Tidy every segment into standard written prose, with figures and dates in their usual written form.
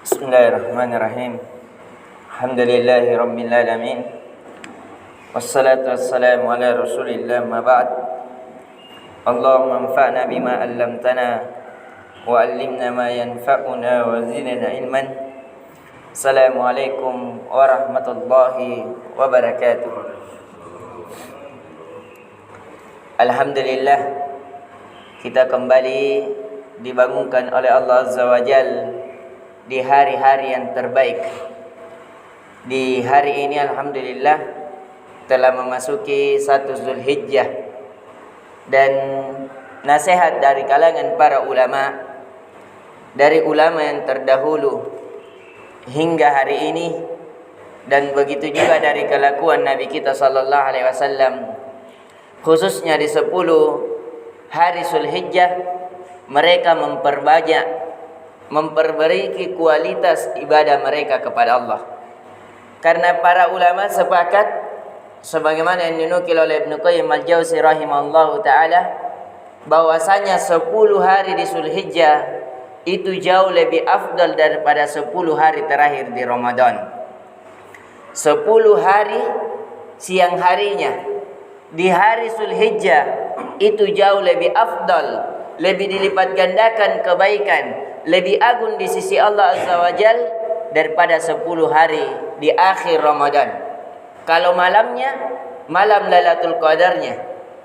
Bismillahirrahmanirrahim. Alhamdulillahi rabbil alamin. Wassalatu wassalamu ala Rasulillah ma ba'd. Allahumma anfa'na bima 'allamtana wa 'allimna ma yanfa'una wa zidna ilman. Assalamualaikum warahmatullahi wabarakatuh. Alhamdulillah, kita kembali dibangunkan oleh Allah Azza wa Jalla di hari-hari yang terbaik. Di hari ini alhamdulillah telah memasuki 1 Zulhijjah, dan nasihat dari kalangan para ulama, dari ulama yang terdahulu hingga hari ini, dan begitu juga dari kelakuan Nabi kita sallallahu alaihi wasallam, khususnya di 10 hari Zulhijjah, mereka memperbaiki kualitas ibadah mereka kepada Allah. Karena para ulama sepakat, sebagaimana yang dinukil oleh Ibnu Qayyim al-Jauzi rahimahullahu ta'ala, bahwasanya 10 hari di Zulhijjah itu jauh lebih afdal daripada 10 hari terakhir di Ramadan. 10 hari siang harinya di hari Zulhijjah itu jauh lebih afdal, lebih dilipat gandakan kebaikan, lebih agung di sisi Allah Azza wa Jal daripada 10 hari di akhir Ramadan. Kalau malamnya, malam Lailatul Qadarnya,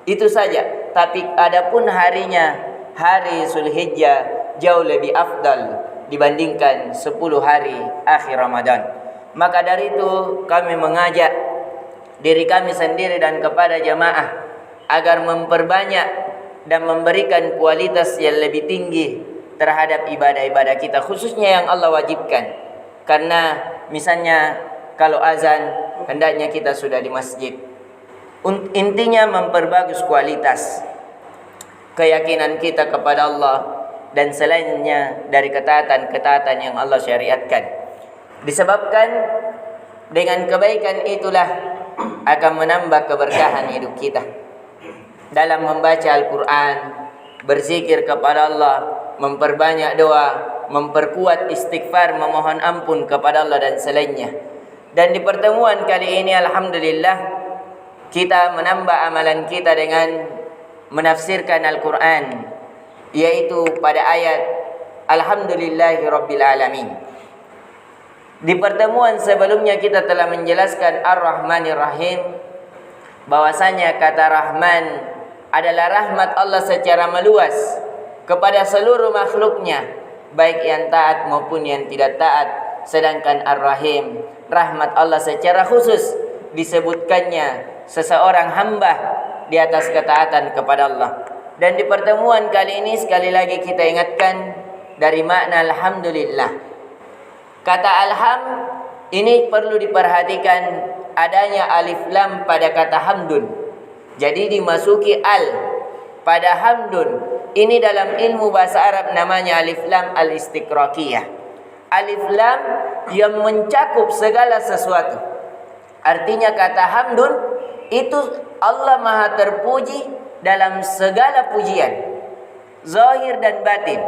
itu saja. Tapi adapun harinya, hari Zulhijjah jauh lebih afdal dibandingkan 10 hari akhir Ramadan. Maka dari itu kami mengajak diri kami sendiri dan kepada jamaah agar memperbanyak dan memberikan kualitas yang lebih tinggi terhadap ibadah-ibadah kita, khususnya yang Allah wajibkan. Karena misalnya kalau azan, hendaknya kita sudah di masjid. Intinya memperbagus kualitas keyakinan kita kepada Allah dan selainnya dari ketaatan-ketaatan yang Allah syariatkan. Disebabkan dengan kebaikan itulah akan menambah keberkahan hidup kita. Dalam membaca Al-Quran, berzikir kepada Allah, memperbanyak doa, memperkuat istighfar, memohon ampun kepada Allah dan selainnya. Dan di pertemuan kali ini alhamdulillah kita menambah amalan kita dengan menafsirkan Al-Quran, yaitu pada ayat Alhamdulillahi Rabbil Alamin. Di pertemuan sebelumnya kita telah menjelaskan Ar-Rahmanir Rahim, bahwasanya kata Rahman adalah rahmat Allah secara meluas kepada seluruh makhluknya, baik yang taat maupun yang tidak taat. Sedangkan Ar-Rahim, rahmat Allah secara khusus disebutkannya seseorang hamba di atas ketaatan kepada Allah. Dan di pertemuan kali ini sekali lagi kita ingatkan dari makna alhamdulillah. Kata alham ini perlu diperhatikan adanya alif lam pada kata hamdun. Jadi dimasuki al pada hamdun. Ini dalam ilmu bahasa Arab namanya alif lam al-istiqraqiyah. Alif lam yang mencakup segala sesuatu. Artinya kata hamdun itu Allah Maha terpuji dalam segala pujian, zahir dan batin,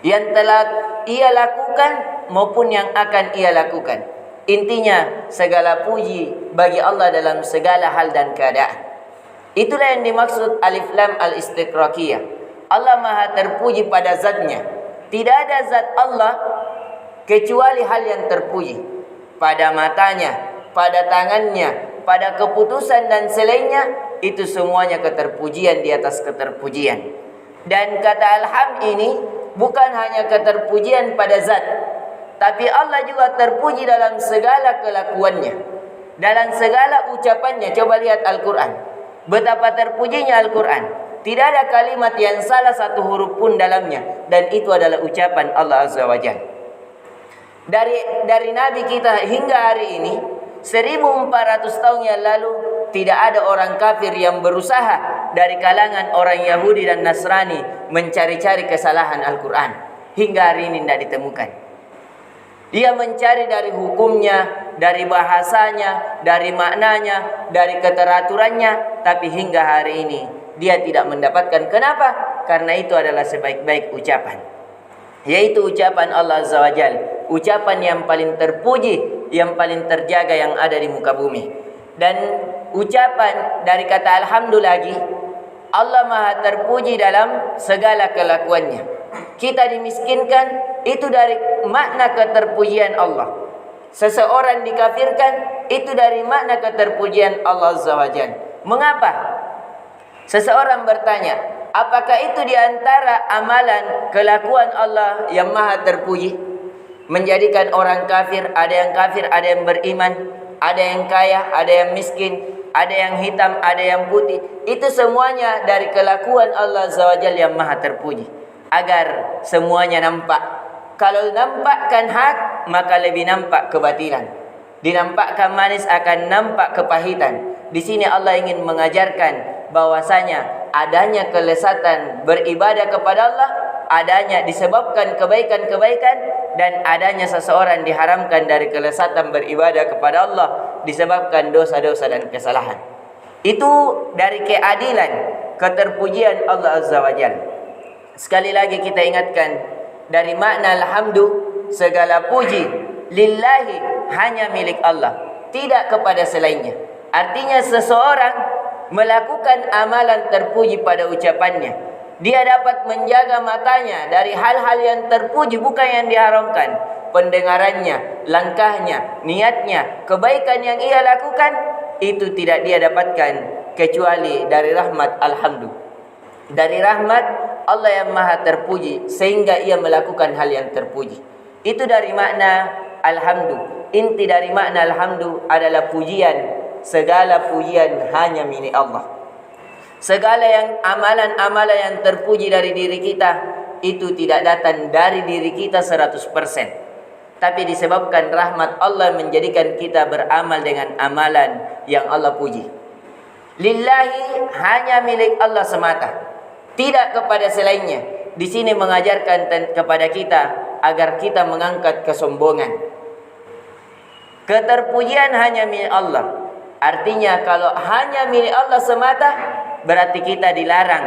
yang telah ia lakukan maupun yang akan ia lakukan. Intinya segala puji bagi Allah dalam segala hal dan keadaan. Itulah yang dimaksud alif lam al-istiqraqiyah. Allah Maha terpuji pada zatnya. Tidak ada zat Allah kecuali hal yang terpuji. Pada matanya, pada tangannya, pada keputusan dan selainnya, itu semuanya keterpujian di atas keterpujian. Dan kata alham ini bukan hanya keterpujian pada zat, tapi Allah juga terpuji dalam segala kelakuannya, dalam segala ucapannya. Coba lihat Al-Quran, betapa terpujinya Al-Quran. Tidak ada kalimat yang salah satu huruf pun dalamnya, dan itu adalah ucapan Allah Azza wa Jalla. Dari Nabi kita hingga hari ini, 1400 tahun yang lalu, tidak ada orang kafir yang berusaha dari kalangan orang Yahudi dan Nasrani mencari-cari kesalahan Al-Quran. Hingga hari ini tidak ditemukan. Dia mencari dari hukumnya, dari bahasanya, dari maknanya, dari keteraturannya, tapi hingga hari ini dia tidak mendapatkan. Kenapa? Karena itu adalah sebaik-baik ucapan, yaitu ucapan Allah Azza wa Jalla. ucapan yang paling terpuji, yang paling terjaga yang ada di muka bumi. Dan ucapan dari kata alhamdulillah lagi, Allah maha terpuji dalam segala kelakuannya. Kita dimiskinkan, itu dari makna keterpujian Allah. Seseorang dikafirkan, itu dari makna keterpujian Allah Azza wa Jalla. Mengapa? Seseorang bertanya, apakah itu diantara amalan kelakuan Allah yang maha terpuji? Menjadikan orang kafir, ada yang beriman, ada yang kaya, ada yang miskin, ada yang hitam, ada yang putih. Itu semuanya dari kelakuan Allah Azza wa Jalla yang maha terpuji. Agar semuanya nampak. Kalau nampakkan hak, maka lebih nampak kebatilan. Dinampakkan manis akan nampak kepahitan. Di sini Allah ingin mengajarkan bahwasanya adanya kelezatan beribadah kepada Allah, adanya disebabkan kebaikan-kebaikan, dan adanya seseorang diharamkan dari kelezatan beribadah kepada Allah disebabkan dosa-dosa dan kesalahan. Itu dari keadilan, keterpujian Allah Azza wa Jalla. Sekali lagi kita ingatkan, dari makna alhamdu, segala puji lillahi, hanya milik Allah, tidak kepada selainnya. Artinya seseorang melakukan amalan terpuji pada ucapannya, dia dapat menjaga matanya dari hal-hal yang terpuji, bukan yang diharamkan. Pendengarannya, langkahnya, niatnya, kebaikan yang ia lakukan, itu tidak dia dapatkan kecuali dari rahmat alhamdu. Dari rahmat Allah yang maha terpuji, sehingga ia melakukan hal yang terpuji. Itu dari makna alhamdu. Inti dari makna alhamdu adalah pujian. Segala pujian hanya milik Allah. Segala yang amalan-amalan yang terpuji dari diri kita, itu tidak datang dari diri kita 100%. Tapi disebabkan rahmat Allah menjadikan kita beramal dengan amalan yang Allah puji. Lillahi, hanya milik Allah semata, tidak kepada selainnya. Di sini mengajarkan kepada kita agar kita mengangkat kesombongan. Keterpujian hanya milik Allah. Artinya kalau hanya milik Allah semata, berarti kita dilarang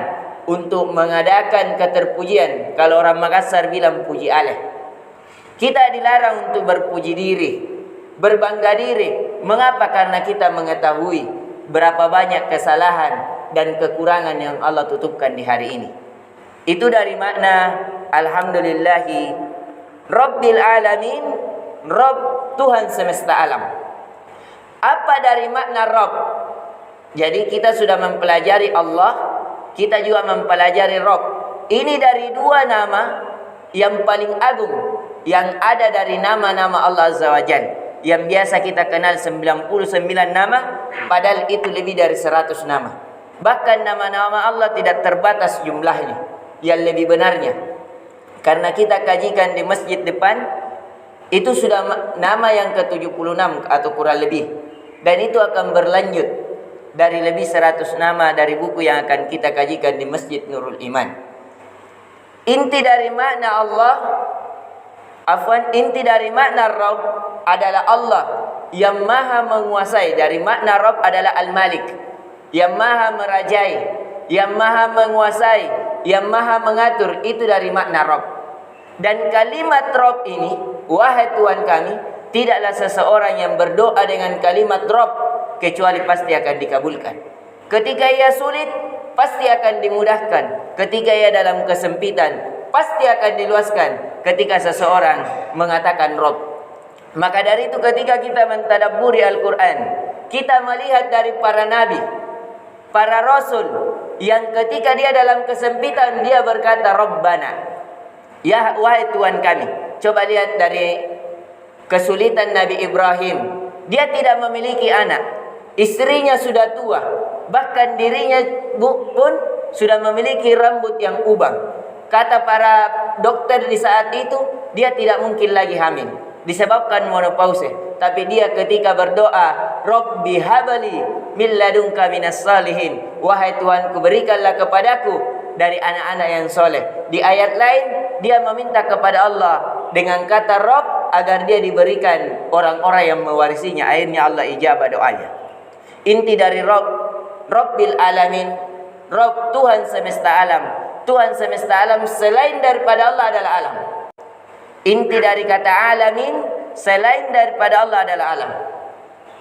untuk mengadakan keterpujian. Kalau orang Makassar bilang puji aleh. Kita dilarang untuk berpuji diri, berbangga diri. Mengapa? Karena kita mengetahui berapa banyak kesalahan dan kekurangan yang Allah tutupkan di hari ini. Itu dari makna alhamdulillahi Rabbil alamin, Rabb, Tuhan semesta alam. Apa dari makna Rabb? Jadi kita sudah mempelajari Allah, kita juga mempelajari Rabb. Ini dari dua nama yang paling agung yang ada dari nama-nama Allah Azza wa Jalla, yang biasa kita kenal 99 nama, padahal itu lebih dari 100 nama. Bahkan nama-nama Allah tidak terbatas jumlahnya, yang lebih benarnya. Karena kita kajikan di masjid depan, itu sudah nama yang ke-76 atau kurang lebih. Dan itu akan berlanjut dari lebih 100 nama dari buku yang akan kita kajikan di Masjid Nurul Iman. Inti dari makna Allah, inti dari makna Rabb adalah Allah yang maha menguasai. Dari makna Rabb adalah Al-Malik, yang maha merajai, yang maha menguasai, yang maha mengatur. Itu dari makna Rabb. Dan kalimat Rabb ini, wahai Tuhan kami, tidaklah seseorang yang berdoa dengan kalimat Rabb kecuali pasti akan dikabulkan. Ketika ia sulit, pasti akan dimudahkan. Ketika ia dalam kesempitan, pasti akan diluaskan. Ketika seseorang mengatakan Rabb. Maka dari itu ketika kita mentadabburi Al-Quran, kita melihat dari para nabi, para rasul, yang ketika dia dalam kesempitan, dia berkata Rabbana, ya wahai Tuhan kami. Coba lihat dari kesulitan Nabi Ibrahim. Dia tidak memiliki anak, istrinya sudah tua, bahkan dirinya pun sudah memiliki rambut yang ubang. Kata para dokter di saat itu, dia tidak mungkin lagi hamil disebabkan menopause. Tapi dia ketika berdoa, Rabbi habali min ladunka minas salihin, wahai Tuhanku, berikanlah kepadaku dari anak-anak yang soleh. Di ayat lain dia meminta kepada Allah dengan kata Rabb agar dia diberikan orang-orang yang mewarisinya. Akhirnya Allah ijabah doanya. Inti dari Rabb, Rabbil alamin, Rabb, Tuhan semesta alam. Tuhan semesta alam selain daripada Allah adalah alam. Inti dari kata alamin, selain daripada Allah adalah alam.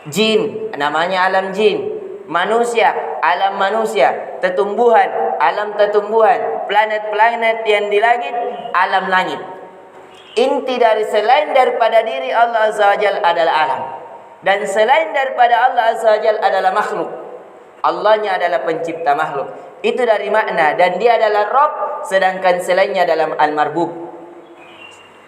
Jin, namanya alam jin. Manusia, alam manusia. Tetumbuhan, alam tetumbuhan. Planet-planet yang di langit, alam langit. Inti dari selain daripada diri Allah Azza wa Jal adalah alam. Dan selain daripada Allah Azza wa Jal adalah makhluk. Allahnya adalah pencipta makhluk. Itu dari makna. Dan dia adalah Rabb, sedangkan selainnya dalam al-marbub.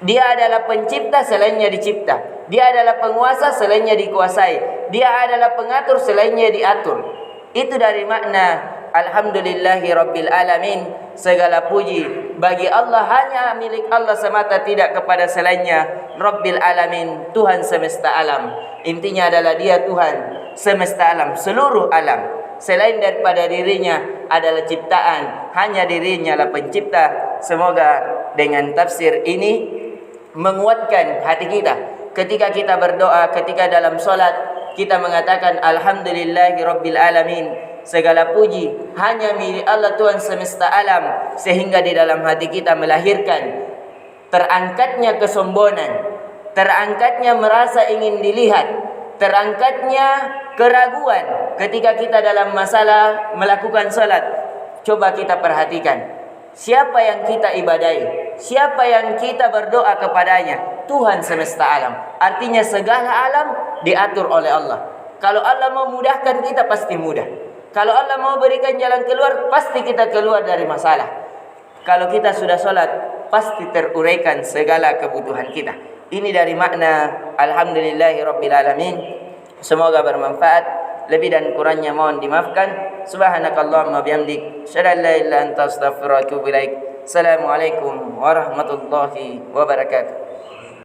Dia adalah pencipta, selainnya dicipta. Dia adalah penguasa, selainnya dikuasai. Dia adalah pengatur, selainnya diatur. Itu dari makna alhamdulillahi rabbil alamin. Segala puji bagi Allah, hanya milik Allah semata, tidak kepada selainnya. Rabbil alamin, Tuhan semesta alam. Intinya adalah dia Tuhan semesta alam, seluruh alam. Selain daripada dirinya adalah ciptaan, hanya dirinya lah pencipta. Semoga dengan tafsir ini menguatkan hati kita ketika kita berdoa, ketika dalam solat kita mengatakan alhamdulillahi rabbil alamin, segala puji hanya milik Allah Tuhan semesta alam, sehingga di dalam hati kita melahirkan terangkatnya kesombongan, terangkatnya merasa ingin dilihat, terangkatnya keraguan ketika kita dalam masalah melakukan solat. Coba kita perhatikan, siapa yang kita ibadahi, siapa yang kita berdoa kepadanya? Tuhan semesta alam. Artinya segala alam diatur oleh Allah. Kalau Allah mau mudahkan kita, pasti mudah. Kalau Allah mau berikan jalan keluar, pasti kita keluar dari masalah. Kalau kita sudah sholat, pasti teruraikan segala kebutuhan kita. Ini dari makna alhamdulillahi rabbil alamin. Semoga bermanfaat. Lebih dan kurangnya mohon dimaafkan. Subhanakallahumma bihamdik, asyhadu an la ilaha illa anta, astaghfiruka wa atubu ilaik. Assalamualaikum warahmatullahi wabarakatuh.